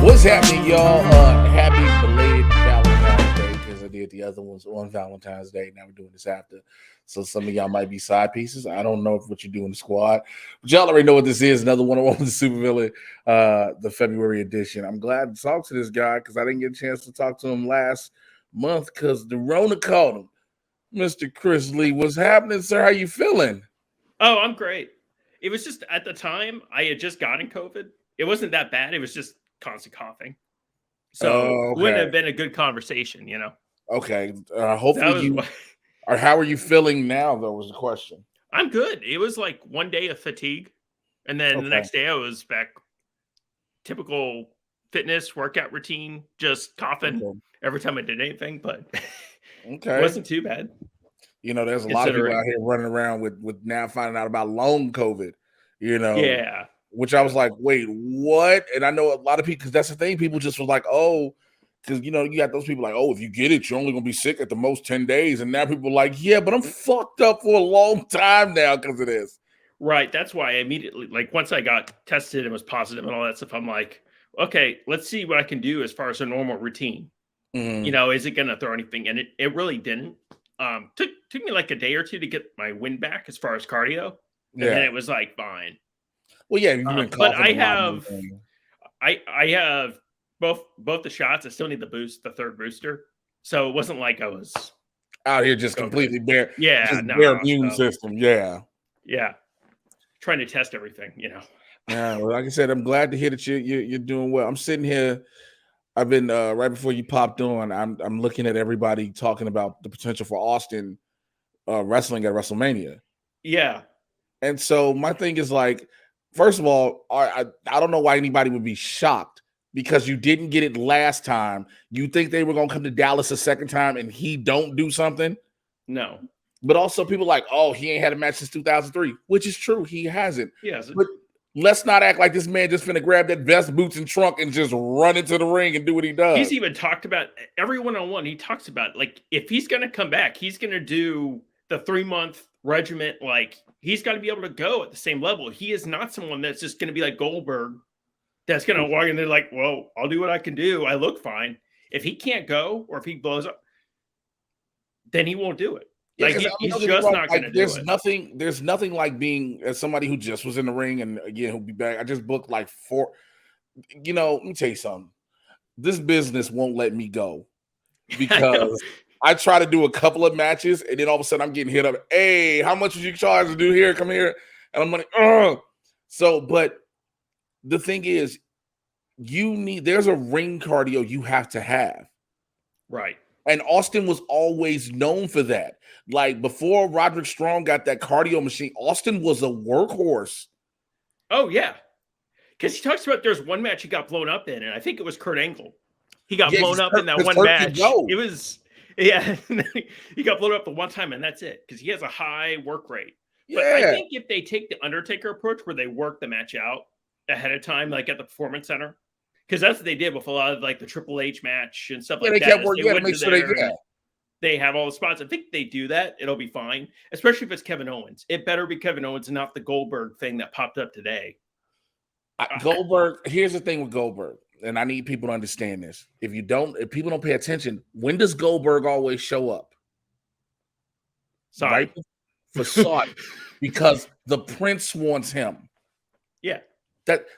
What's happening, y'all? Happy belated Valentine's Day because I did the other ones on Valentine's Day. Now we're doing this after. So some of y'all might be side pieces. I don't know what you do in the squad, but y'all already know what this is. Another one-on-one with the Supervillain, the February edition. I'm glad to talk to this guy because I didn't get a chance to talk to him last month because the Rona called him. Mr. Chris Lee, what's happening, sir? How you feeling? Oh, I'm great. It was just at the time I had just gotten COVID. It wasn't that bad. It was just constant coughing. So Oh, it wouldn't okay. have been a good conversation, Okay. That Hopefully was you what or how are you feeling now, though, was the question. I'm good. It was like one day of fatigue. And then the Okay. next day I was back typical fitness workout routine, just coughing Okay. every time I did anything, but it Okay. wasn't too bad There's a lot of people considering. out here running around with now finding out about long COVID, you know, Yeah. which I was like, wait, what? And I know a lot of people, because that's the thing, people just was like, oh, because you got those people like, oh, if you get it, you're only gonna be sick at the most 10 days. And now people are like, yeah, but I'm fucked up for a long time now because of this. Right. That's why I immediately, like, once I got tested and was positive and all that stuff, I'm like, okay, let's see what I can do as far as a normal routine. Mhm. Is it going to throw anything? And it really didn't. Took me like a day or two to get my wind back as far as cardio, and then Yeah. it was like fine. Well, yeah, you've been But coughing I a lot and have everything. I have both the shots. I still need the third booster. So it wasn't like I was Out here just so good. completely bare, Yeah, just bare no. immune So system. Yeah. yeah, trying to test everything. Yeah. Well, like I said, I'm glad to hear that you're doing well. I'm sitting here. I've been right before you popped on. I'm looking at everybody talking about the potential for Austin wrestling at WrestleMania, Yeah. and so my thing is like, first of all, I don't know why anybody would be shocked because you didn't get it last time. You think they were gonna come to Dallas a second time and he don't do something, No. but also people like, oh, he ain't had a match since 2003, which is true, he hasn't. Yes. But let's not act like this man just finna grab that vest, boots, and trunk and just run into the ring and do what he He's does. even talked about every one-on-one. He talks about like if he's going to come back, he's going to do the 3-month regiment. Like he's got to be able to go at the same level. He is not someone that's just going to be like Goldberg. That's going to walk in there like, well, I'll do what I can do. I look fine. If he can't go or if he blows up, then he won't do it. Yeah, Like because he's don't get me just wrong, not going like to do there's it. nothing like being as somebody who just was in the ring and again he'll be back. I just booked like four. Let me tell you something. This business won't let me go I know. because I try to do a couple of matches and then all of a sudden I'm getting hit up. Hey, how much would you charge to do here? Come here. And I'm like, oh. So, but the thing is, there's a ring cardio you have to have. Right. And Austin was always known for that. Like before Roderick Strong got that cardio machine, Austin was a workhorse. Oh, yeah. Because he talks about there's one match he got blown up in, and I think it was Kurt Angle. He got Yeah, blown up in that because one Kurt can match. go. It was, yeah, he got blown up the one time, and that's it. Because he has a high work rate. But I Yeah. think if they take the Undertaker approach, where they work the match out ahead of time, like at the Performance Center, because that's what they did with a lot of like the Triple H match and stuff Yeah, like they that. kept Is working. they Yeah, to went make to sure they there yeah. and they have all the spots. I think they do that, it'll be fine. Especially if it's Kevin Owens. It better be Kevin Owens and not the Goldberg thing that popped up today. Goldberg, here's the thing with Goldberg, and I need people to understand this. If people don't pay attention, when does Goldberg always show up? Sorry. Right for Saudi, because the Prince wants him. Yeah.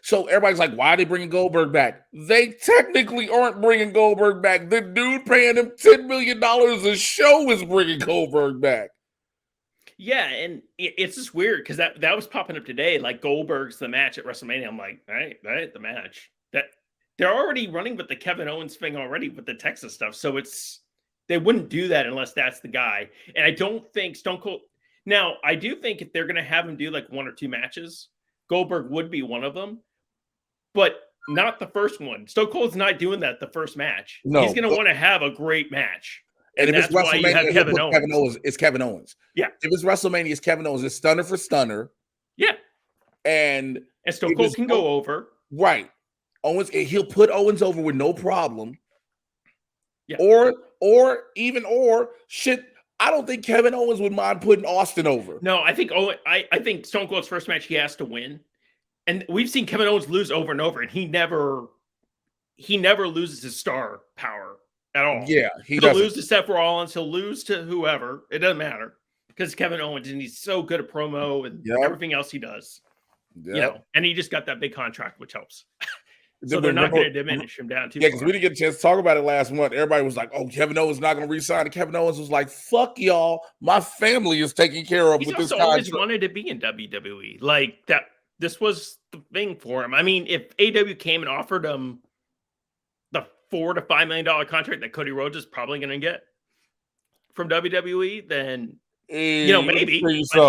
So everybody's like, why are they bringing Goldberg back? They technically aren't bringing Goldberg back. The dude paying him $10 million a show is bringing Goldberg back. Yeah, and it's just weird because that was popping up today. Like Goldberg's the match at WrestleMania. I'm like, all right, the match. That they're already running with the Kevin Owens thing already with the Texas stuff. So they wouldn't do that unless that's the guy. And I don't think Stone Cold. Now, I do think if they're going to have him do like one or two matches, Goldberg would be one of them, but not the first one. Stone Cold's not doing that the first match. No, He's going to want to have a great match. And if it's that's why you have WrestleMania, Kevin Owens. It's Kevin Owens. Yeah. If it's WrestleMania, it's Kevin Owens. It's stunner for stunner. Yeah. And Stone Cold can go over. Right. Owens, he'll put Owens over with no problem. Yeah. Or shit. I don't think Kevin Owens would mind putting Austin over. No, I think I think Stone Cold's first match he has to win. And we've seen Kevin Owens lose over and over, and he never he never loses his star power at all. Yeah, he'll doesn't lose to Seth Rollins, he'll lose to whoever. It doesn't matter because Kevin Owens, and he's so good at promo and everything else he does. You know, and he just got that big contract, which helps. So they're not going to diminish him down too. Yeah, because we didn't get a chance to talk about it last month. Everybody was like, "Oh, Kevin Owens not going to resign." And Kevin Owens was like, "Fuck y'all, my family is taken care of." He's with also this always wanted to be in WWE. Like that, this was the thing for him. I mean, if AW came and offered him the $4 to $5 million contract that Cody Rhodes is probably going to get from WWE, then you know maybe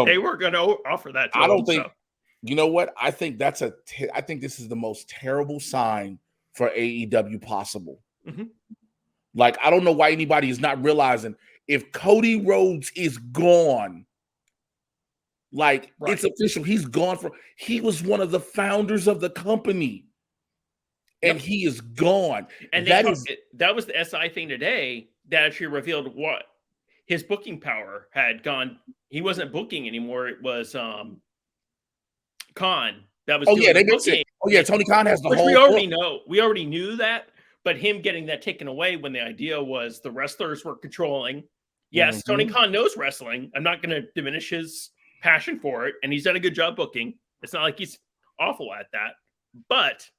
they were going to offer that. To I don't him, think. So. You know what? I think I think this is the most terrible sign for AEW possible. Mm-hmm. Like, I don't know why anybody is not realizing if Cody Rhodes is gone, like it's official. He's gone he was one of the founders of the company. And he is gone. And that was the SI thing today that actually revealed what his booking power had gone. He wasn't booking anymore. It was Khan that was they booking. Tony Khan has the whole we already know. We already knew that, but him getting that taken away when the idea was the wrestlers were controlling. Yes, Tony Khan knows wrestling. I'm not going to diminish his passion for it, and he's done a good job booking. It's not like he's awful at that, but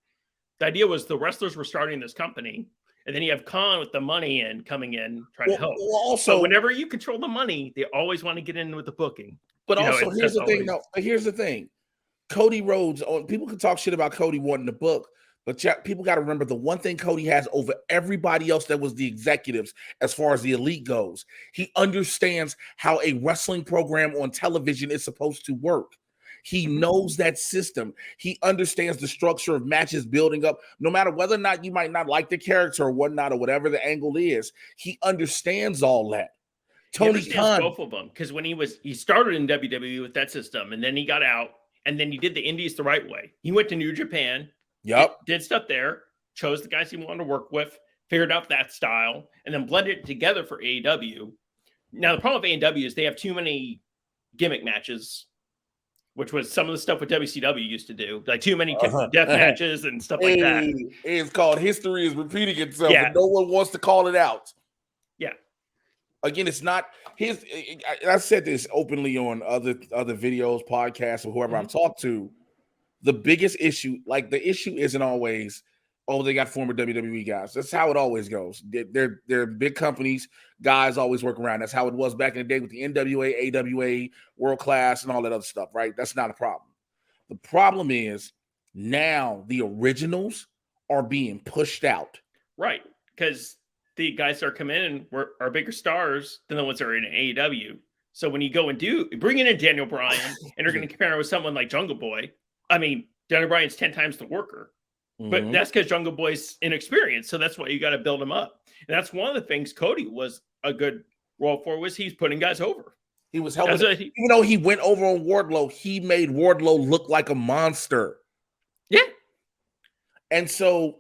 the idea was the wrestlers were starting this company, and then you have Khan with the money and coming in trying to help. So whenever you control the money, they always want to get in with the booking. But also, here's the thing. No, but here's the thing. Cody Rhodes, people can talk shit about Cody wanting the book, but people got to remember the one thing Cody has over everybody else that was the executives as far as the elite goes. He understands how a wrestling program on television is supposed to work. He knows that system. He understands the structure of matches building up, no matter whether or not you might not like the character or whatnot, or whatever the angle is. He understands all that. Tony Khan, both of them, because when he started in WWE with that system, and then he got out. And then he did the indies the right way. He went to New Japan. Did stuff there, chose the guys he wanted to work with, figured out that style, and then blended it together for AEW. Now, the problem with AEW is they have too many gimmick matches, which was some of the stuff what WCW used to do, like too many death matches and stuff like that. It's called history is repeating itself, and no one wants to call it out. Yeah. Again, it's not his. I said this openly on other videos, podcasts, or whoever I've talked to. The biggest issue, like the issue, isn't always, oh, they got former WWE guys. That's how it always goes. They're big companies. Guys always work around. That's how it was back in the day with the NWA, AWA, World Class, and all that other stuff. Right? That's not a problem. The problem is now the originals are being pushed out. Right, because the guys that are coming in are bigger stars than the ones that are in AEW. So when you go and bring in Daniel Bryan, and they're going to compare it with someone like Jungle Boy. I mean, Daniel Bryan's 10 times the worker, but that's because Jungle Boy's inexperienced. So that's why you got to build him up. And that's one of the things Cody was a good role for, was he's putting guys over. He was helping. Even though he went over on Wardlow, he made Wardlow look like a monster. Yeah. And so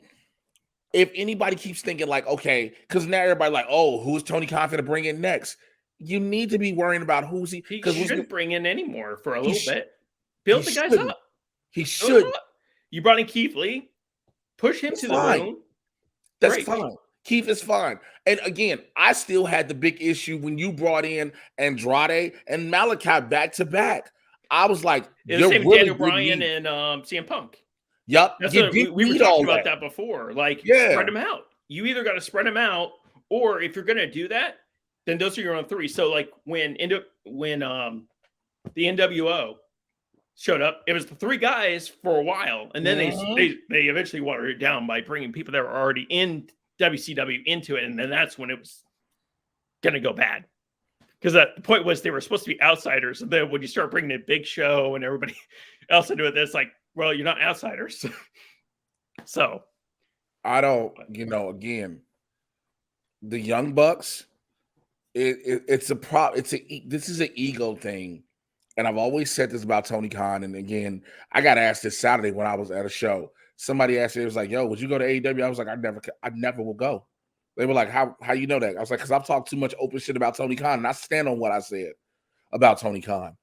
if anybody keeps thinking like, okay, because now everybody like, oh, who's Tony Khan to bring in next? You need to be worrying about who's he. Because he shouldn't bring in anymore for a little bit. Build the guys up. He should. You brought in Keith Lee. Push him to the moon. That's fine. Keith is fine. And again, I still had the big issue when you brought in Andrade and Malachi back to back. I was like, it's the same really Daniel Bryan and CM Punk. Yep. We were talking about that before. Like, spread them out. You either got to spread them out, or if you're going to do that, then those are your own three. So, like, when the NWO showed up, it was the three guys for a while, and then they eventually watered it down by bringing people that were already in WCW into it, and then that's when it was going to go bad. Because the point was they were supposed to be outsiders, and then when you start bringing in Big Show and everybody else into it, it's like, well, you're not outsiders. So I don't, again, the Young Bucks, it's a this is an ego thing. And I've always said this about Tony Khan. And again, I got asked this Saturday when I was at a show. Somebody asked me, it was like, yo, would you go to AEW? I was like, I never will go. They were like, how you know that? I was like, because I've talked too much open shit about Tony Khan, and I stand on what I said about Tony Khan.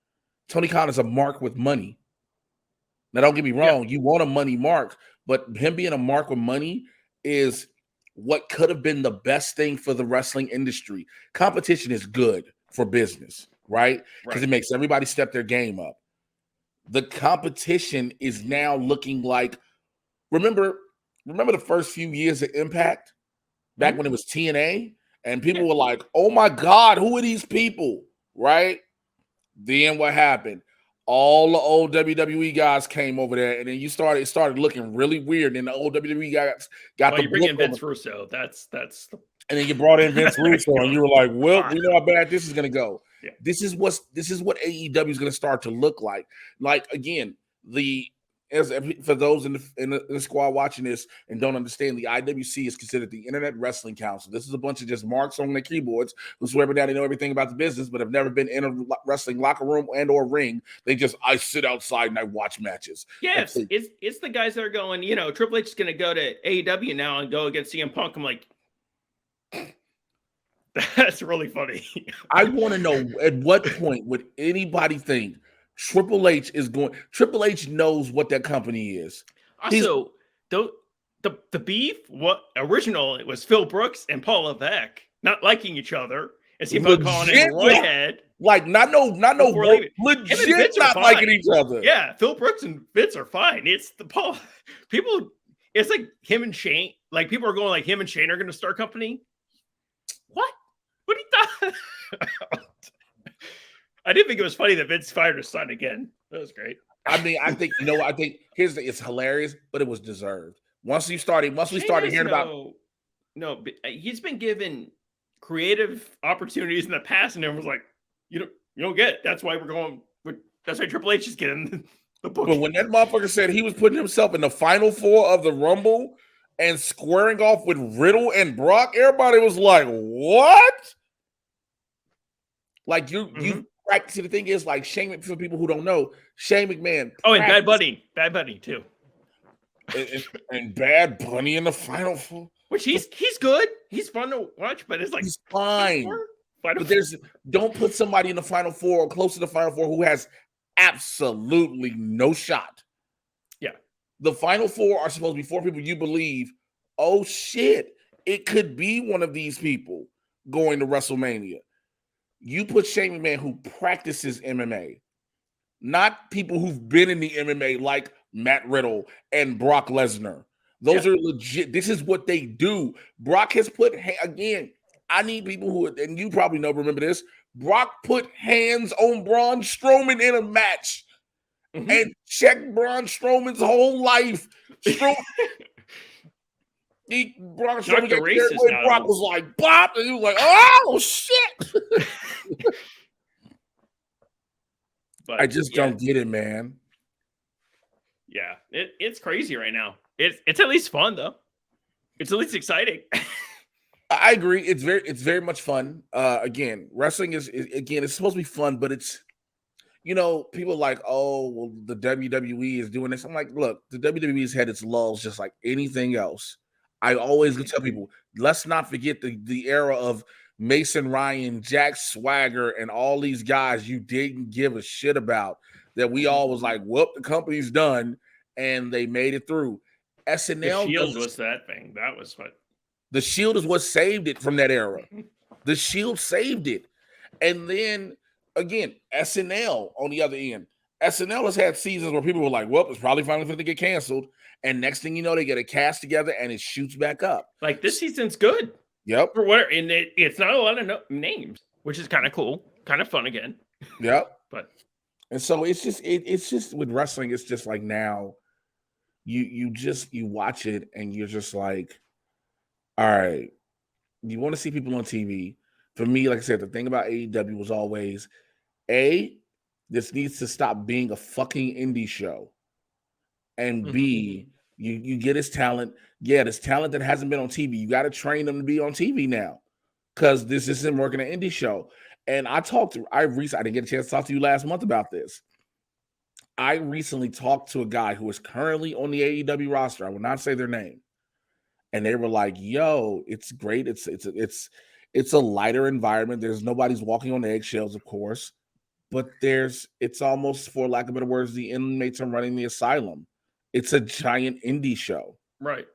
Tony Khan is a mark with money. Now, don't get me wrong. You want a money mark, but him being a mark with money is what could have been the best thing for the wrestling industry. Competition is good for business, right? Because it makes everybody step their game up. The competition is now looking like, remember the first few years of Impact, back when it was TNA, and people were like, oh my God, who are these people? Right? Then what happened? All the old WWE guys came over there, and then it started looking really weird. And the old WWE guys got the you bring in Vince Russo. That's the... And then you brought in Vince Russo, and you were like, "Well, we know how bad this is going to go." Yeah. This is what AEW is going to start to look like. Like again, for those in the squad watching this and don't understand, the IWC is considered the Internet Wrestling Council. This is a bunch of just marks on their keyboards who swear that they know everything about the business, but have never been in a wrestling locker room and or ring. I sit outside and I watch matches. Yeah, it's the guys that are going, Triple H is going to go to AEW now and go against CM Punk. I'm like, that's really funny. I want to know, at what point would anybody think Triple H knows what that company is? Also, the beef, it was Phil Brooks and Paul Levesque not liking each other, and CM Punk calling him Roy Head. Like legit not liking each other. Yeah, Phil Brooks and Vince are fine. It's the people. It's like him and Shane. Like people are going like him and Shane are going to start a company. What he thought? I didn't think it was funny that Vince fired his son again. That was great. I mean, I think it's hilarious, but it was deserved. Once we started hearing about. No, but he's been given creative opportunities in the past, and everyone's like, you don't get it. That's why that's why Triple H is getting the book. But when that motherfucker said he was putting himself in the final four of the Rumble and squaring off with Riddle and Brock, everybody was like, what? Like you practice. The thing is, like Shane, for people who don't know, Shane McMahon. Oh, and Bad Bunny too. And Bad Bunny in the final four. Which he's good. He's fun to watch, but it's like he's fine. But don't put somebody in the final four or close to the final four who has absolutely no shot. Yeah. The final four are supposed to be four people you believe, oh shit, it could be one of these people going to WrestleMania. You put Shane McMahon, who practices MMA, not people who've been in the MMA like Matt Riddle and Brock Lesnar. Those are legit. This is what they do. Brock has put, again, I need people who, and you probably remember this, Brock put hands on Braun Strowman in a match and checked Braun Strowman's whole life. Braun Strowman got racist now. Brock was like, bop, and he was like, oh, shit. But, I just don't get it, man. Yeah, it's crazy right now. It's at least fun though. It's at least exciting. I agree. It's very much fun. Again, wrestling is it's supposed to be fun, but it's people are like, oh, well, the WWE is doing this. I'm like, look, the WWE's had its lulls just like anything else. I always tell people, let's not forget the era of Mason Ryan, Jack Swagger, and all these guys you didn't give a shit about. That we all was like, whoop, the company's done, and they made it through. SNL. The Shield was that thing. That was what. The Shield is what saved it from that era. The Shield saved it. And then, again, SNL on the other end. SNL has had seasons where people were like, well, it's probably finally going to get canceled. And next thing you know, they get a cast together and it shoots back up. Like, this season's good. Yep. For whatever. And it's not a lot of names, which is kind of cool. Kind of fun again. Yep. But. And so it's just with wrestling, it's just like now you watch it and you're just like, all right, you want to see people on TV. For me, like I said, the thing about AEW was always, this needs to stop being a fucking indie show. And B, you get his talent. Yeah, this talent that hasn't been on TV. You got to train them to be on TV now. Because this isn't working an indie show. And I didn't get a chance to talk to you last month about this. I recently talked to a guy who is currently on the AEW roster. I will not say their name. And they were like, yo, it's great. It's a lighter environment. Nobody's walking on eggshells, of course. But it's almost, for lack of better words, the inmates are running the asylum. It's a giant indie show. Right.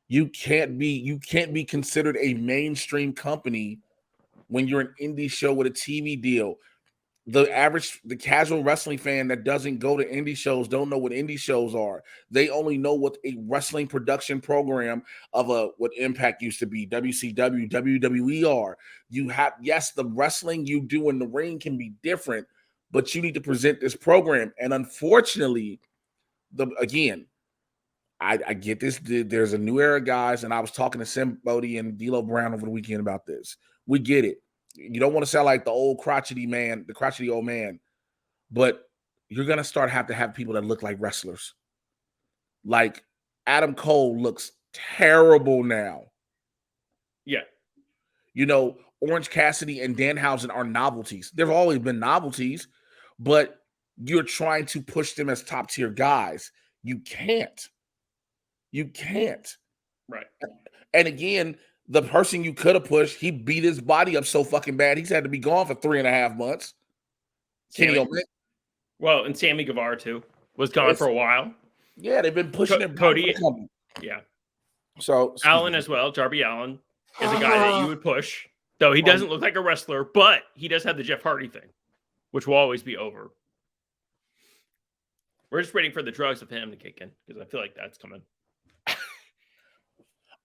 You can't be considered a mainstream company when you're an indie show with a TV deal. The casual wrestling fan that doesn't go to indie shows don't know what indie shows are. They only know what a wrestling production program of what Impact used to be, WCW, WWE are. You have, yes, the wrestling you do in the ring can be different, but you need to present this program. And unfortunately, I get this. There's a new era, guys, and I was talking to Sam Bodie and D'Lo Brown over the weekend about this. We get it. You don't want to sound like the old crotchety man, the crotchety old man, but you're gonna have to have people that look like wrestlers. Like Adam Cole looks terrible now. Yeah. You know, Orange Cassidy and Danhausen are novelties. They've always been novelties, but you're trying to push them as top tier guys. You can't. Right. And again, the person you could have pushed, he beat his body up so fucking bad, he's had to be gone for 3.5 months. Kenny Omega. Well, and Sammy Guevara too was gone for a while. Yeah, they've been pushing their Cody. Yeah. So Allen as well. Darby Allin is a guy that you would push, though he doesn't look like a wrestler, but he does have the Jeff Hardy thing, which will always be over. We're just waiting for the drugs of him to kick in because I feel like that's coming.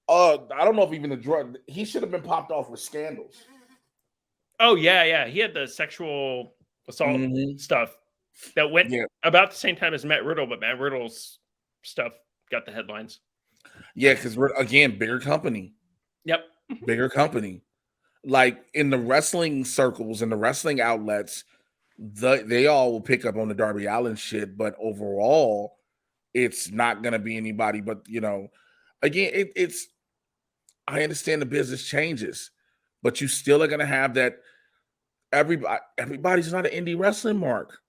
I don't know if even the drug. He should have been popped off with scandals. Oh yeah. He had the sexual assault stuff that went about the same time as Matt Riddle, but Matt Riddle's stuff got the headlines. Yeah, because we're again bigger company. Yep, bigger company. Like in the wrestling circles and the wrestling outlets, they all will pick up on the Darby Allin shit, but overall, it's not gonna be anybody. But again, it's. I understand the business changes, but you still are going to have that. Everybody's not an indie wrestling mark.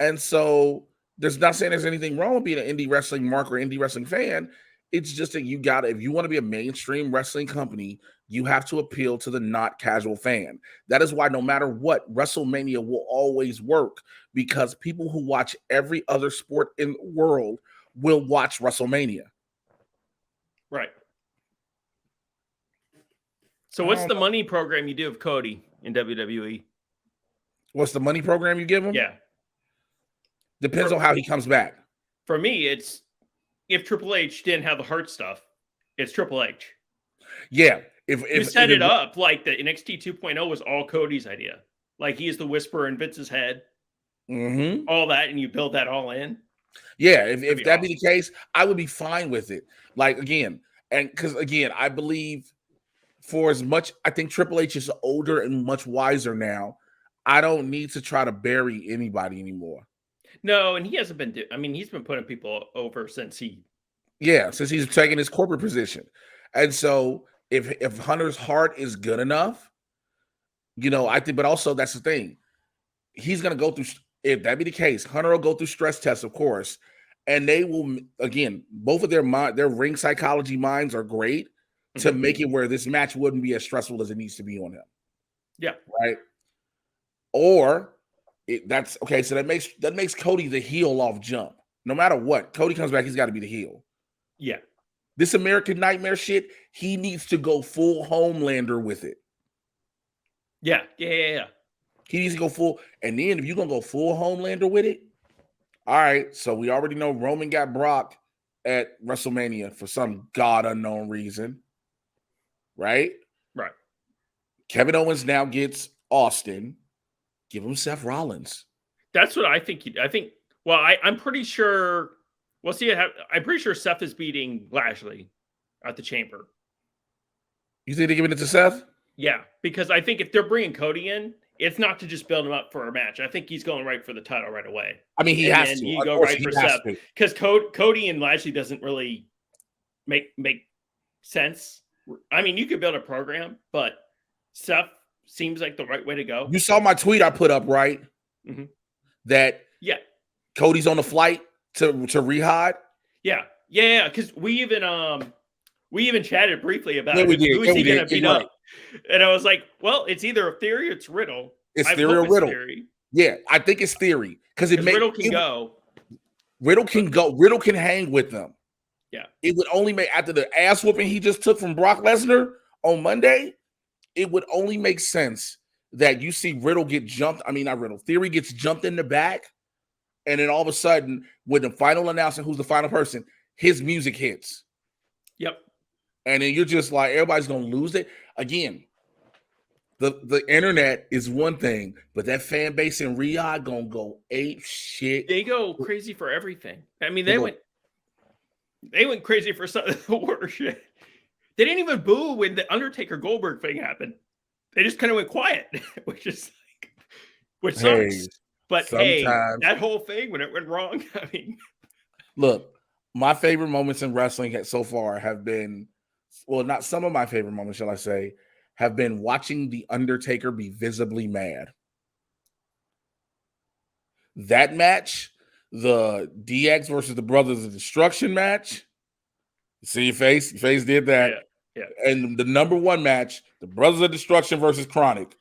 And so there's not saying there's anything wrong with being an indie wrestling mark or indie wrestling fan. It's just that if you want to be a mainstream wrestling company, you have to appeal to the not casual fan. That is why no matter what, WrestleMania will always work because people who watch every other sport in the world will watch WrestleMania. Right. So what's the money program you do of Cody in WWE? What's the money program you give him? Yeah. Depends on how he comes back. For me, it's if Triple H didn't have the heart stuff, it's Triple H. Yeah. If you set it up like the NXT 2.0 was all Cody's idea. Like he's the whisperer in Vince's head. Mm-hmm. All that, and you build that all in. Yeah, if that be the case, I would be fine with it. Like again, and because again, I believe for as much, I think Triple H is older and much wiser now. I don't need to try to bury anybody anymore. No, and he hasn't been. He's been putting people over since he's taking his corporate position. And so if Hunter's heart is good enough, I think. But also that's the thing. He's gonna go through. If that be the case, Hunter will go through stress tests, of course, and they will again. Both of their ring psychology minds are great to make it where this match wouldn't be as stressful as it needs to be on him. Yeah. Right. Or that's okay. So that makes Cody the heel off jump. No matter what, Cody comes back, he's got to be the heel. Yeah. This American Nightmare shit, he needs to go full Homelander with it. Yeah. He needs to go full. And then if you're going to go full Homelander with it, all right. So we already know Roman got Brock at WrestleMania for some god unknown reason. Right? Right. Kevin Owens now gets Austin. Give him Seth Rollins. That's what I think. I'm pretty sure. We'll see. I'm pretty sure Seth is beating Lashley at the Chamber. You think they're giving it to Seth? Yeah, because I think if they're bringing Cody in, it's not to just build him up for a match. I think he's going right for the title right away. I mean, he has to. You go right for Seth because Cody and Lashley doesn't really make sense. I mean, you could build a program, but Seth seems like the right way to go. You saw my tweet I put up, right? Mm-hmm. That Cody's on the flight to Riyadh. Yeah. Because we even chatted briefly about who is he going to beat up, and I was like, well, it's either a Theory or it's Riddle. It's Theory or Riddle. Yeah, I think it's Theory because Riddle can go. Riddle can hang with them. Yeah. It would only make, after the ass whooping he just took from Brock Lesnar on Monday, it would only make sense that you see Riddle get jumped. I mean, not Riddle. Theory gets jumped in the back. And then all of a sudden, with the final announcement, who's the final person, his music hits. Yep. And then you're just like, everybody's going to lose it. Again, the internet is one thing, but that fan base in Riyadh going to go ape shit. They go crazy for everything. I mean, they went crazy for some of the worst shit. They didn't even boo when the Undertaker Goldberg thing happened. They just kind of went quiet, which sucks. Hey, but hey, that whole thing when it went wrong, I mean, look, my favorite moments in wrestling so far have been, well, not some of my favorite moments, shall I say, have been watching the Undertaker be visibly mad. That match, the DX versus the Brothers of Destruction match. See your face? Your face did that. Yeah. And the number one match, the Brothers of Destruction versus Chronic.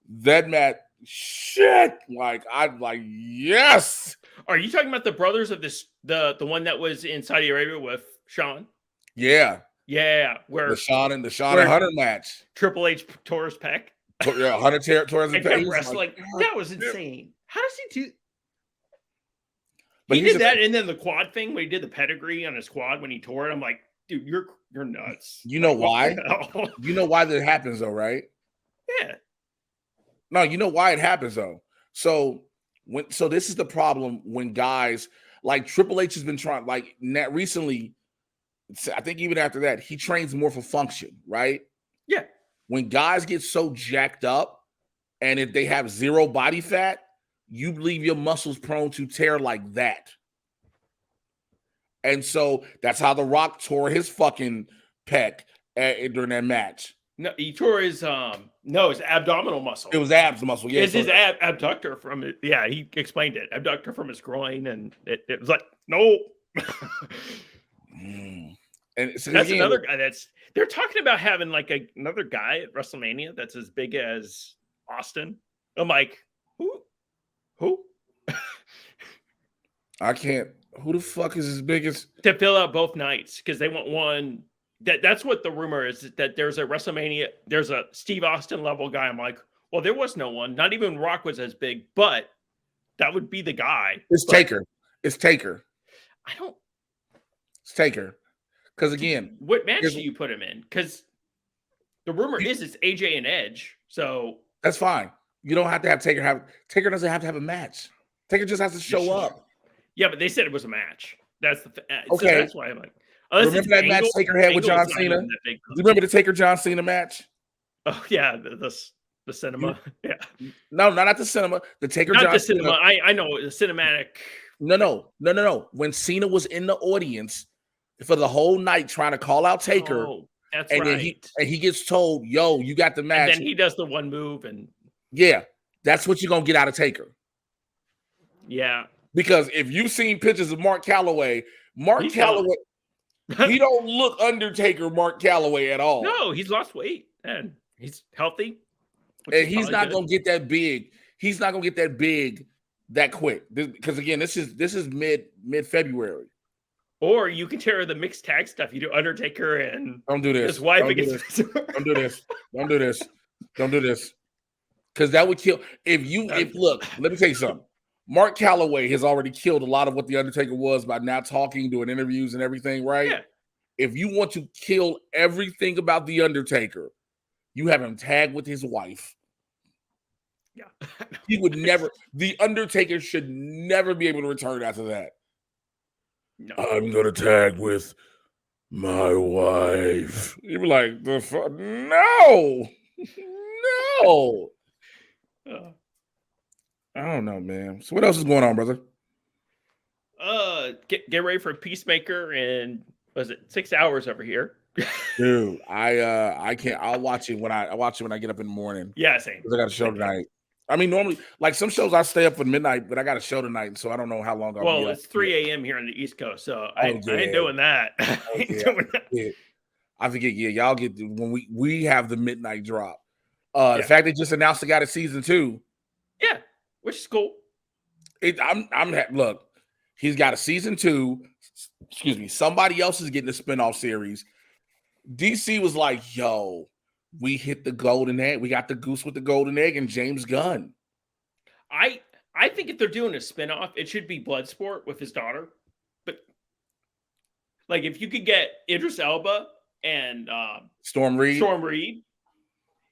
That match, shit. Like, I'm like, yes. Are you talking about the Brothers of this, the one that was in Saudi Arabia with Sean? Yeah. Yeah. Where the Sean and Hunter match. Triple H tore his pec. Yeah, Hunter tore his pec. Wrestling. That was insane. How does he do? But he did that, and then the quad thing when he did the pedigree on his quad when he tore it. I'm like, dude, you're nuts. You know why? You know why that happens though, right? Yeah. No, you know why it happens though. So this is the problem when guys like Triple H has been trying, like recently, I think even after that, he trains more for function, right? Yeah. When guys get so jacked up and if they have zero body fat, you leave your muscles prone to tear like that. And so that's how The Rock tore his fucking pec during that match. No, he tore his his abdominal muscle. It was abs muscle. Yeah, it's his abductor from it. Yeah, he explained it. Abductor from his groin, and it was like, no. And so that's another guy they're talking about having like another guy at WrestleMania that's as big as Austin. I'm like, who? I can't. Who the fuck is as big as to fill out both nights because they want one. That's what the rumor is, that there's a WrestleMania, there's a Steve Austin level guy. I'm like, well, there was no one. Not even Rock was as big, but that would be the guy. It's Taker. It's Taker. It's Taker. Because again, what match do you put him in? Because the rumor is it's AJ and Edge. So that's fine. You don't have to have Taker Taker doesn't have to have a match. Taker just has to show up. Yeah, but they said it was a match. That's the okay. So that's why I'm like, remember that match Taker had with John Cena? Do you remember the Taker John Cena match? Oh yeah, the cinema. Yeah. No, not the cinema. The Taker not John the cinema. Cena. I know the cinematic. No. When Cena was in the audience for the whole night trying to call out Taker. Oh, that's and right. Then he gets told, "Yo, you got the match." And then he does the one move, and yeah, that's what you're gonna get out of Taker. Yeah. Because if you've seen pictures of Mark Calloway, he don't look Undertaker Mark Calloway at all. No, he's lost weight and he's healthy. And he's not going to get that big. He's not going to get that big that quick. Because again, this is mid-February. Or you can tear the mixed tag stuff. You do Undertaker and don't do this. His wife don't do this. Don't do this. Don't do this. Because that would kill. Look, let me tell you something. Mark Calloway has already killed a lot of what The Undertaker was by now talking, doing interviews and everything, right? Yeah. If you want to kill everything about The Undertaker, you have him tag with his wife. Yeah. He would never, The Undertaker should never be able to return after that. No. I'm going to tag with my wife. You'd be like, the fuck? No. No. I don't know, man. So what else is going on, brother? Get ready for Peacemaker in, was it 6 hours over here? Dude, I can't. I'll watch it when I get up in the morning. Yeah, same. Because I got a show tonight. I mean, normally, like some shows I stay up for midnight, but I got a show tonight, so I don't know how long I'll be up. Well, it's 3 a.m. here on the East Coast, so I ain't doing that. I forget. Yeah, y'all get when we have the midnight drop. The fact they just announced they got a season 2. Yeah, which is cool. Look, he's got a season 2 excuse me, somebody else is getting a spinoff series. DC was like, yo, we hit the golden egg. We got the goose with the golden egg and James Gunn. I think if they're doing a spinoff, it should be Bloodsport with his daughter. But like if you could get Idris Elba and Storm Reed,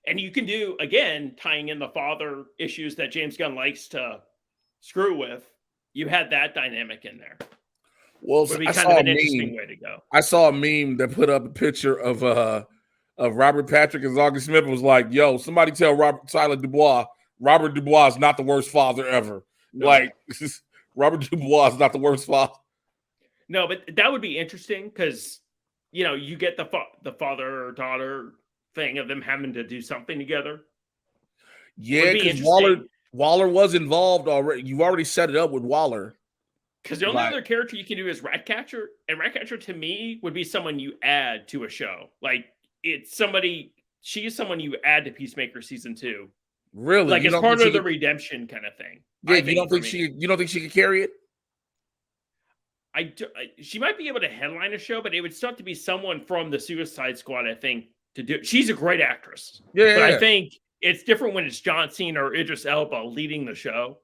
and you can do again tying in the father issues that James Gunn likes to screw with, you had that dynamic in there. Well, would be kind of an interesting way to go. I saw a meme that put up a picture of Robert Patrick and August Smith. Was like, yo, somebody tell Tyler Dubois, Robert Dubois is not the worst father ever. No. Like, Robert Dubois is not the worst father. No, but that would be interesting because, you know, you get the father or daughter thing of them having to do something together. Yeah, because Waller was involved already. You already set it up with Waller. Because the only other character you can do is Ratcatcher, and Ratcatcher to me would be someone you add to a show. Like it's somebody, she is someone you add to Peacemaker season 2. Really? Like it's part of the redemption kind of thing. Yeah, you don't think she could carry it? She might be able to headline a show, but it would still have to be someone from the Suicide Squad, I think, to do. She's a great actress. Yeah. But I think it's different when it's John Cena or Idris Elba leading the show.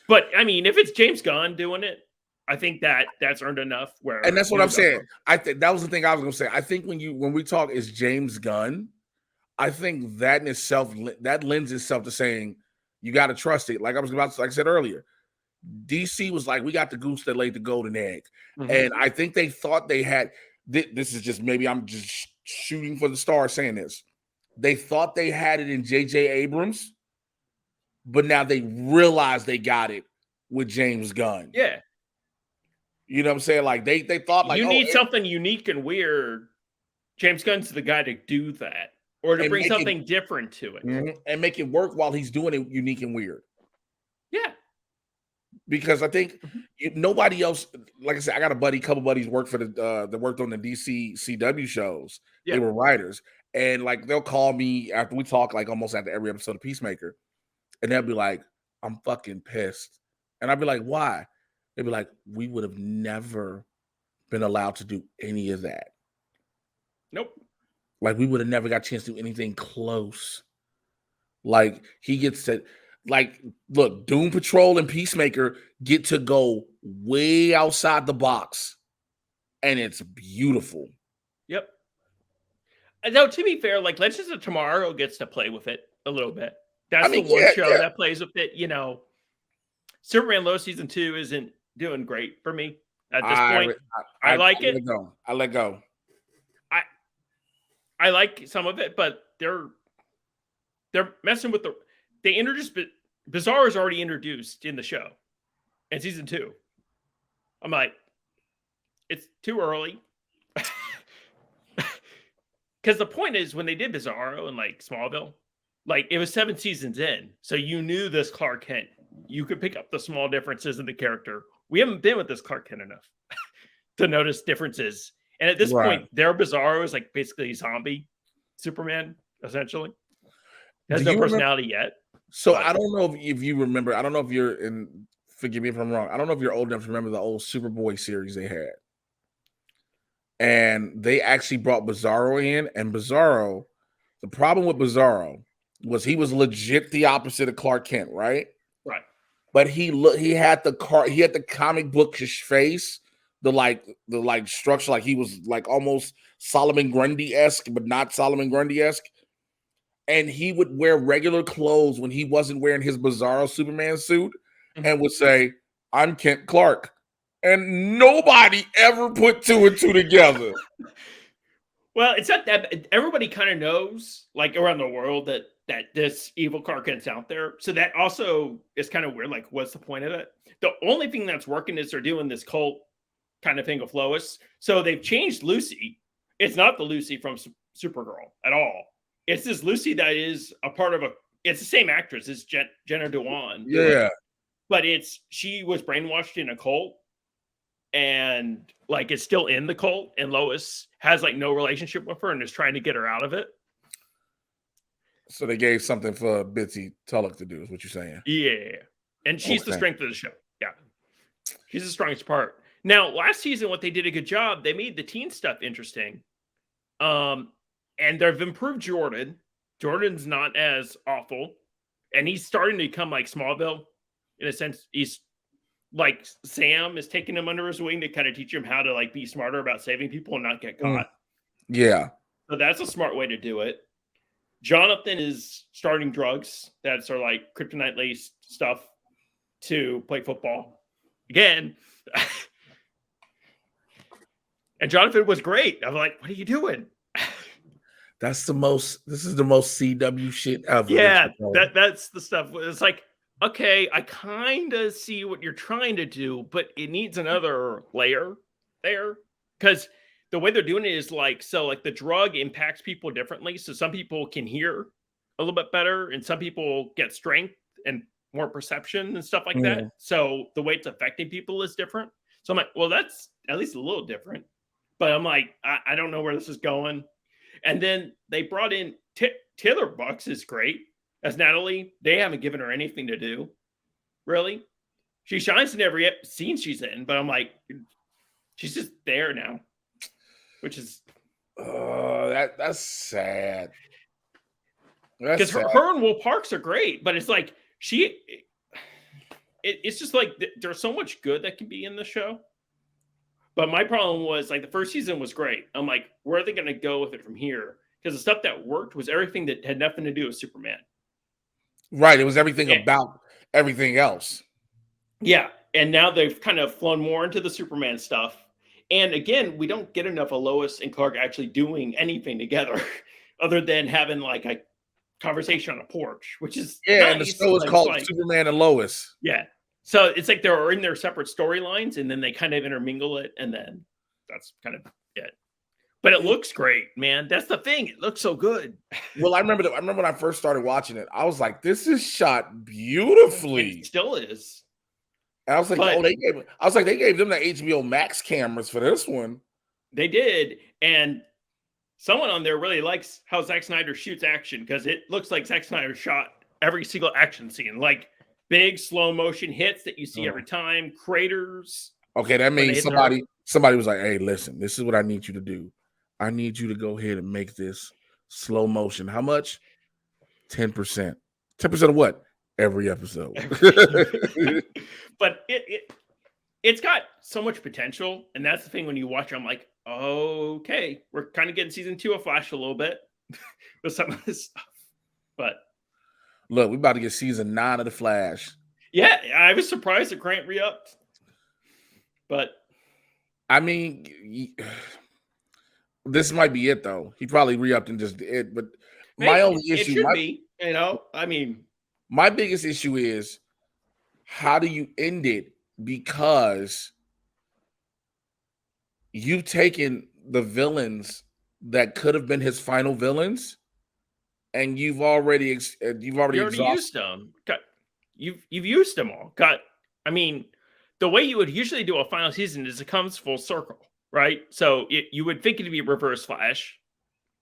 But I mean, if it's James Gunn doing it, I think that's earned enough. And that's what I'm saying. I think that was the thing I was going to say. I think when we talk is James Gunn, I think that in itself that lends itself to saying you got to trust it. Like I said earlier, DC was like, we got the goose that laid the golden egg, and I think they thought they had. This is just maybe I'm just shooting for the stars saying this. They thought they had it in J.J. Abrams. But now they realize they got it with James Gunn. Yeah. You know what I'm saying? Like they thought like you need something unique and weird. James Gunn's the guy to do that. Or to bring something different to it. And make it work while he's doing it unique and weird. Yeah. Because I think nobody else, like I said, I got a couple buddies work for that worked on the DC CW shows. Yeah. They were writers. And like they'll call me after we talk, like almost after every episode of Peacemaker. And they'll be like, I'm fucking pissed. And I'd be like, why? They'd be like, we would have never been allowed to do any of that. Nope. Like, we would have never got a chance to do anything close. Like, he gets to, like, look, Doom Patrol and Peacemaker get to go way outside the box. And it's beautiful. Yep. Now, to be fair, like, Legends of Tomorrow gets to play with it a little bit. That's the one show that plays with it. You know, Superman Low season 2 isn't doing great for me at this point. I like it. I let go. I like some of it, but they're messing with they introduced Bizarro is already introduced in the show in season 2. I'm like, it's too early. Because the point is when they did Bizarro and like Smallville, like it was 7 seasons in, so you knew this Clark Kent. You could pick up the small differences in the character. We haven't been with this Clark Kent enough to notice differences. And at this point, their Bizarro is like basically a zombie Superman, essentially. Has no personality yet. So I don't know if you remember. I don't know if you're in. Forgive me if I'm wrong. I don't know if you're old enough to remember the old Superboy series they had. And they actually brought Bizarro in, and Bizarro. The problem with Bizarro was he was legit the opposite of Clark Kent, right? Right. But he had the comic bookish face, the structure, like he was like almost Solomon Grundy-esque, but not Solomon Grundy-esque. And he would wear regular clothes when he wasn't wearing his Bizarro Superman suit, and would say, "I'm Kent Clark." And nobody ever put 2 and 2 together. Well, it's not that everybody kind of knows, like around the world, that this evil Clark Kent's out there. So that also is kind of weird. Like, what's the point of it? The only thing that's working is they're doing this cult kind of thing of Lois. So they've changed Lucy. It's not the Lucy from Supergirl at all. It's this Lucy that is a part of it's the same actress as Jenna Dewan. Yeah. But she was brainwashed in a cult. And like it's still in the cult, and Lois has like no relationship with her and is trying to get her out of it. So they gave something for Bitsy Tulloch to do, is what you're saying? Yeah, and she's the strength of the show. Yeah, she's the strongest part. Now, last season, what they did a good job, they made the teen stuff interesting. And they've improved Jordan. Jordan's not as awful. And he's starting to become like Smallville. In a sense, he's like Sam is taking him under his wing to kind of teach him how to like be smarter about saving people and not get caught. Yeah. So that's a smart way to do it. Jonathan is starting drugs that are like kryptonite laced stuff to play football. Again. And Jonathan was great. I'm like, what are you doing? This is the most CW shit ever. Yeah, that's the stuff. It's like, okay, I kind of see what you're trying to do, but it needs another layer there. Because the way they're doing it is like, so like the drug impacts people differently. So some people can hear a little bit better, and some people get strength and more perception and stuff like that. So the way it's affecting people is different. So I'm like, well, that's at least a little different. But I'm like, I don't know where this is going. And then they brought in Taylor Bucks is great as Natalie. They haven't given her anything to do, really. She shines in every scene she's in, but I'm like, she's just there now, which is that's sad. Because her and Will Parks are great, but it's like it's just like there's so much good that can be in the show. But my problem was like the first season was great. I'm like, where are they going to go with it from here? Because the stuff that worked was everything that had nothing to do with Superman. Right. It was everything about everything else. Yeah. And now they've kind of flown more into the Superman stuff. And again, we don't get enough of Lois and Clark actually doing anything together other than having like a conversation on a porch, which is nice. And the show is called Superman and Lois. Yeah. So it's like they're in their separate storylines, and then they kind of intermingle it, and then that's kind of it. But it looks great, man. That's the thing; it looks so good. Well, I remember when I first started watching it, I was like, "This is shot beautifully." It still is. And I was like, they gave them the HBO Max cameras for this one. They did, and someone on there really likes how Zack Snyder shoots action because it looks like Zack Snyder shot every single action scene, like. Big slow motion hits that you see every time, craters. Okay, that means somebody was like, "Hey, listen, this is what I need you to do. I need you to go ahead and make this slow motion. How much? 10%. 10% of what? Every episode." But it's got so much potential, and that's the thing when you watch it, I'm like, okay, we're kind of getting season 2 of Flash a little bit with some of this stuff. But look, we're about to get season 9 of The Flash. Yeah, I was surprised that Grant re-upped. But I mean, this might be it though. He probably re-upped and just did. But my only issue, my biggest issue is how do you end it? Because you've taken the villains that could have been his final villains. And you've already used them. You've used them all. I mean, the way you would usually do a final season is it comes full circle, right? So you would think it'd be Reverse Flash,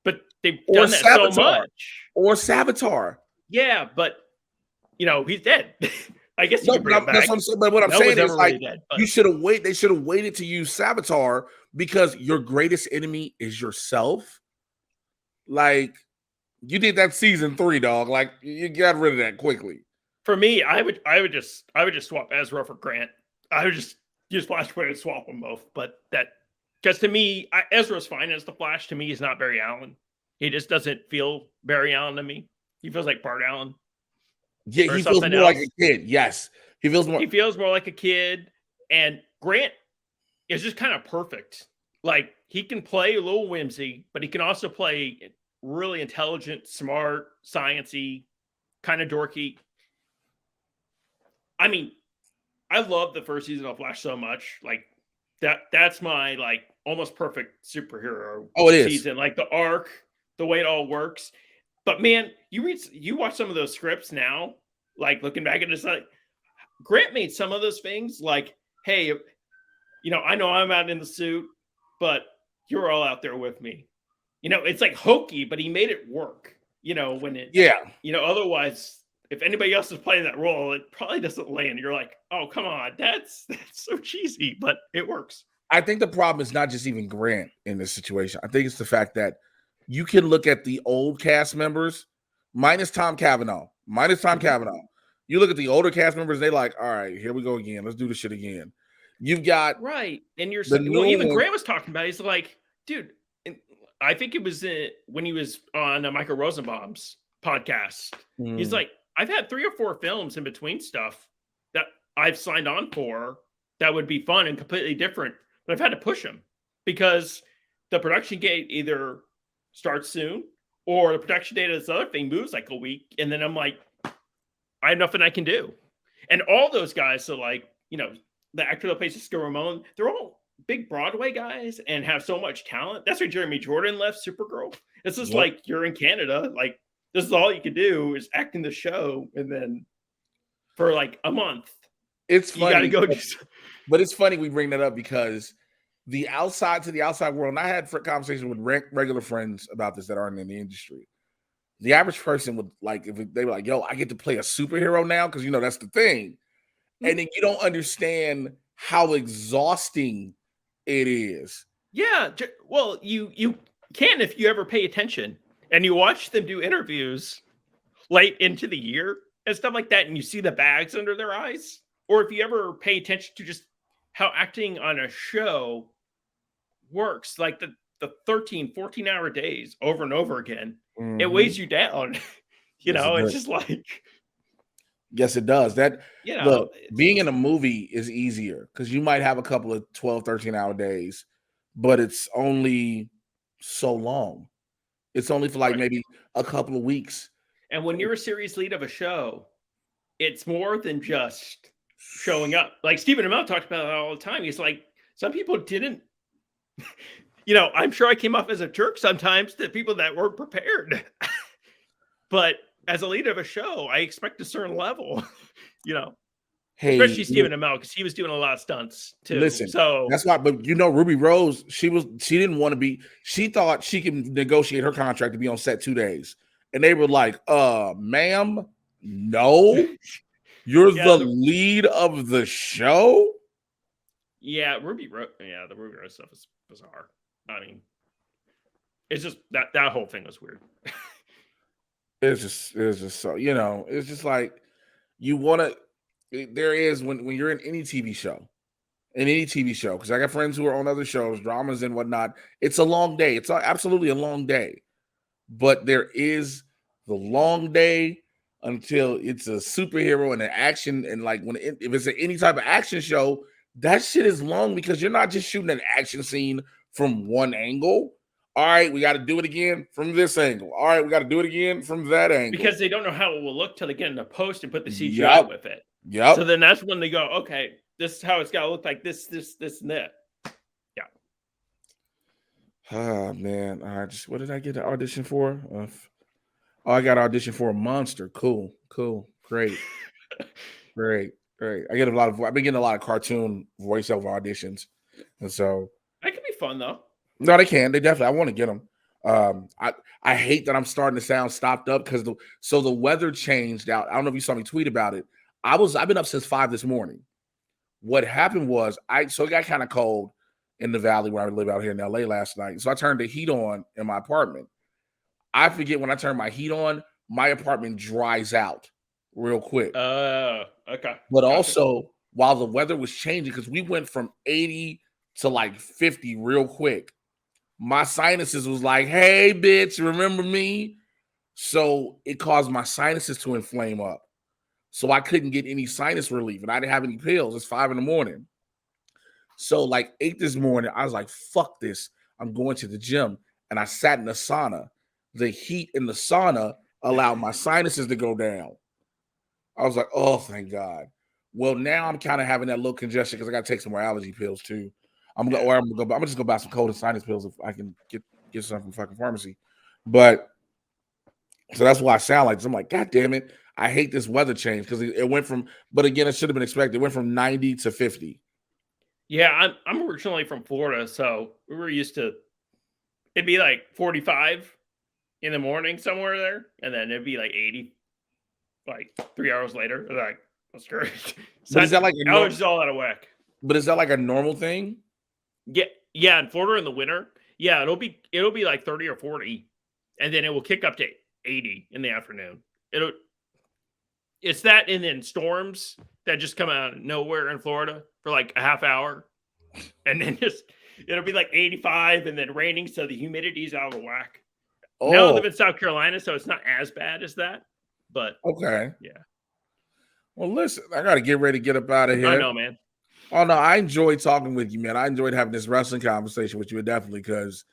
but they've done that so much. Or Savitar. Yeah, but he's dead. I guess you can bring him back. That's what I'm saying. But what I'm saying is like you should have waited. They should have waited to use Savitar because your greatest enemy is yourself. Like. You did that season 3, dog. Like you got rid of that quickly. For me, I would just swap Ezra for Grant. I would just use Flashpoint and swap them both. But that because to me, Ezra's fine as the Flash. To me, he's not Barry Allen. He just doesn't feel Barry Allen to me. He feels like Bart Allen. Yeah, he feels more like a kid. Yes, he feels more like a kid. And Grant is just kind of perfect. Like he can play a little whimsy, but he can also play really intelligent, smart, sciencey, kind of dorky. I mean, I love the first season of Flash so much. Like that's my like almost perfect superhero season. Like the arc, the way it all works. But man, you watch some of those scripts now, like looking back at this, like Grant made some of those things like, hey, I know I'm out in the suit, but you're all out there with me. It's like hokey, but he made it work, when it, otherwise if anybody else is playing that role, it probably doesn't land. You're like, oh, come on, that's so cheesy, but it works. I think the problem is not just even Grant in this situation. I think it's the fact that you can look at the old cast members, minus Tom Cavanaugh, You look at the older cast members, they like, all right, here we go again. Let's do this shit again. You've got right, and you're well, even Grant was talking about it. He's like, dude, I think it was when he was on Michael Rosenbaum's podcast. He's like, I've had 3 or 4 films in between stuff that I've signed on for that would be fun and completely different, but I've had to push them because the production date either starts soon or the production date of this other thing moves like a week, and then I'm like, I have nothing I can do. And all those guys, so like, you know, the actor that plays Cisco Ramon, they're all big Broadway guys and have so much talent. That's why Jeremy Jordan left Supergirl. It's just like, you're in Canada, like this is all you can do is act in the show, and then for like a month, it's funny. You got to go do something. But it's funny we bring that up because the outside world, and I had conversations with regular friends about this that aren't in the industry. The average person would like, if they were like, yo, I get to play a superhero now, because, you know, that's the thing. And then you don't understand how exhausting it is. Yeah. Well, you can if you ever pay attention and you watch them do interviews late into the year and stuff like that, and you see the bags under their eyes. Or if you ever pay attention to just how acting on a show works, like the 13, 14-hour days over and over again, it weighs you down. You know, it's just like... Yes, it does. That, you know, look, being in a movie is easier because you might have a couple of 12, 13-hour days, but it's only so long. It's only for like maybe a couple of weeks. And when you're a series lead of a show, it's more than just showing up. Like Stephen Amell talked about it all the time. He's like, some people didn't, you know, I'm sure I came off as a jerk sometimes to people that weren't prepared. But as a lead of a show, I expect a certain level, you know. Hey, especially Stephen Amell, because he was doing a lot of stunts too. Listen, so that's why. But you know, Ruby Rose, she didn't want to be. She thought she could negotiate her contract to be on set 2 days, and they were like, ma'am, no, you're the lead of the show." Yeah, the Ruby Rose stuff is bizarre. I mean, it's just that whole thing was weird. It's just so, you know, it's just like you want to. There is when you're in any TV show, because I got friends who are on other shows, dramas and whatnot. It's a long day. It's absolutely a long day, but there is the long day until it's a superhero and an action, and like if it's any type of action show, that shit is long because you're not just shooting an action scene from one angle. All right, we got to do it again from this angle. All right, we got to do it again from that angle. Because they don't know how it will look till they get in the post and put the CGI with it. Yep. So then that's when they go, okay, this is how it's got to look like this, and that. Yeah. Oh, man. What did I get an audition for? I got an audition for a monster. Cool. Great. Great. I've been getting a lot of cartoon voiceover auditions. And so. That could be fun, though. No, they can. They definitely. I want to get them. I hate that I'm starting to sound stopped up because the weather changed out. I don't know if you saw me tweet about it. I've been up since 5 this morning. What happened was it got kind of cold in the valley where I live out here in LA last night. So I turned the heat on in my apartment. I forget when I turn my heat on, my apartment dries out real quick. Okay. But also while the weather was changing, because we went from 80 to like 50 real quick. My sinuses was like, hey, bitch, remember me? So it caused my sinuses to inflame up. So I couldn't get any sinus relief, and I didn't have any pills. It's 5 a.m. So like 8 this morning, I was like, fuck this. I'm going to the gym. And I sat in the sauna. The heat in the sauna allowed my sinuses to go down. I was like, oh, thank God. Well, now I'm kind of having that little congestion because I got to take some more allergy pills too. I'm just gonna buy some cold and sinus pills if I can get some from fucking pharmacy. But so that's why I sound like this. I'm like, God damn it, I hate this weather change because it went from. But again, it should have been expected. It went from 90 to 50. Yeah, I'm originally from Florida, so we were used to. It'd be like 45 in the morning somewhere there, and then it'd be like 80 like 3 hours later. They're like, that's great. But is that like allergies all out of whack? But is that like a normal thing? Yeah. In Florida in the winter, yeah, it'll be like 30 or 40, and then it will kick up to 80 in the afternoon. It's that, and then storms that just come out of nowhere in Florida for like a half hour, and then it'll be like 85, and then raining, so the humidity's out of whack. Now I live in South Carolina, so it's not as bad as that. But okay, yeah. Well, listen, I got to get ready to get up out of here. I know, man. Oh no, I enjoyed talking with you, man. I enjoyed having this wrestling conversation with you, definitely, because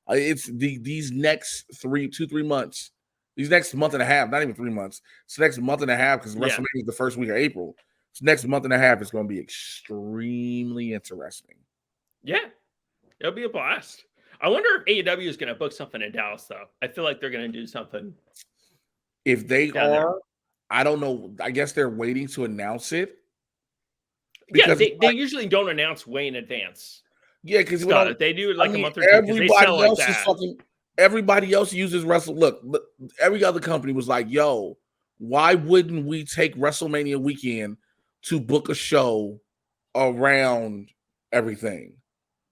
it's these next 3 months. These next month and a half, not even 3 months. It's next month and a half because WrestleMania is the first week of April. This next month and a half is going to be extremely interesting. Yeah, it'll be a blast. I wonder if AEW is going to book something in Dallas, though. I feel like they're going to do something. If they are, I don't know. I guess they're waiting to announce it. Yeah, they usually don't announce way in advance. Yeah, because they do it like a month or two. Everybody else uses Wrestle. Look, every other company was like, "Yo, why wouldn't we take WrestleMania weekend to book a show around everything?"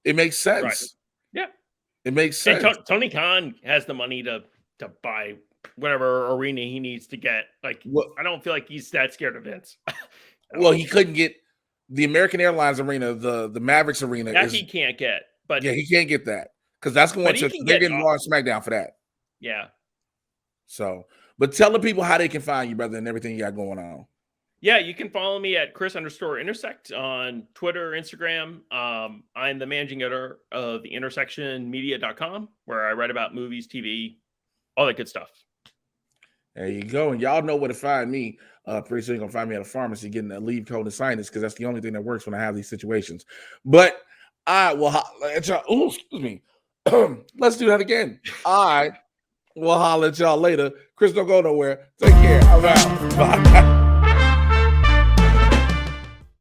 It makes sense. Right. Yeah, it makes sense. And Tony Khan has the money to buy whatever arena he needs to get. Like, I don't feel like he's that scared of Vince. Well, he couldn't get the American Airlines arena, the Mavericks arena. That he can't get, but yeah, he can't get that. Because that's going to they're getting Raw and SmackDown for that. Yeah. So, but tell the people how they can find you, brother, and everything you got going on. Yeah, you can follow me at Chris_Intersect on Twitter, Instagram. I'm the managing editor of the intersectionmedia.com, where I write about movies, TV, all that good stuff. There you go. And y'all know where to find me. Pretty soon you're going to find me at a pharmacy getting a leave code and sinus because that's the only thing that works when I have these situations. But I will excuse me. Let's do that again. I will holler at y'all later. Chris, don't go nowhere. Take care. I'm out. Bye.